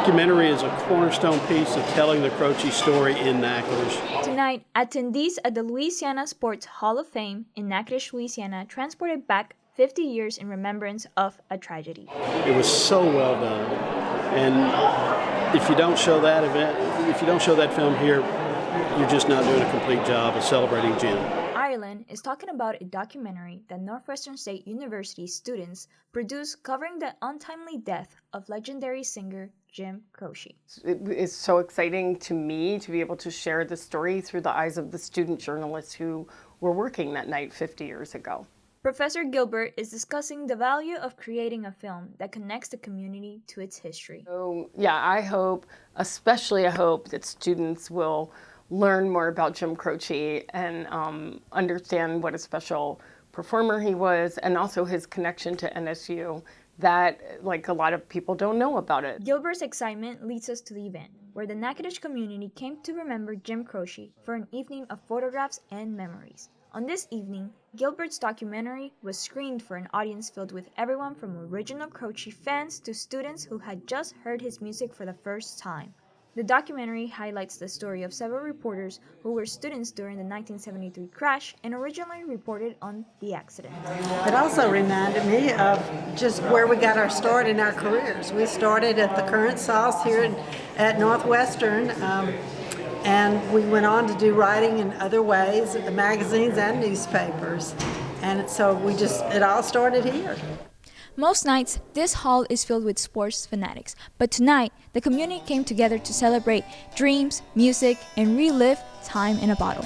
documentary is a cornerstone piece of telling the Croce story in Natchitoches. Tonight, attendees at the Louisiana Sports Hall of Fame in Natchitoches, Louisiana, transported back 50 years in remembrance of a tragedy. It was so well done, and if you don't show that event, if you don't show that film here, you're just not doing a complete job of celebrating Jim. Ireland is talking about a documentary that Northwestern State University students produced covering the untimely death of legendary singer Jim Croce. It is so exciting to me to be able to share the story through the eyes of the student journalists who were working that night 50 years ago. Professor Gilbert is discussing the value of creating a film that connects the community to its history. So yeah, I hope that students will learn more about Jim Croce and understand what a special performer he was, and also his connection to NSU that, like, a lot of people don't know about it. Gilbert's excitement leads us to the event, where the Natchitoches community came to remember Jim Croce for an evening of photographs and memories. On this evening, Gilbert's documentary was screened for an audience filled with everyone from original Croce fans to students who had just heard his music for the first time. The documentary highlights the story of several reporters who were students during the 1973 crash and originally reported on the accident. It also reminded me of just where we got our start in our careers. We started at the current sauce here at Northwestern, and we went on to do writing in other ways at the magazines and newspapers. And so it all started here. Most nights, this hall is filled with sports fanatics, but tonight, the community came together to celebrate dreams, music, and relive time in a bottle.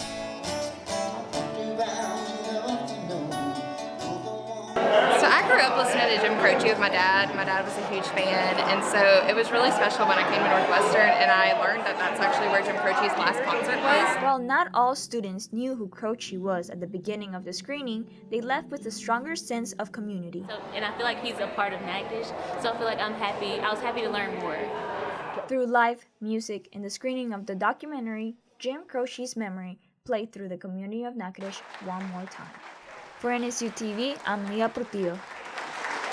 So I grew up listening to Jim Croce with my dad. My dad was a huge fan, and so it was really special when I came to Northwestern and I learned that that's actually where Jim Croce's last concert was. While not all students knew who Croce was at the beginning of the screening, they left with a stronger sense of community. And I feel like he's a part of Natchitoches, so I feel like I was happy to learn more. Through live music and the screening of the documentary, Jim Croce's memory played through the community of Natchitoches one more time. For NSU TV, I'm Portillo.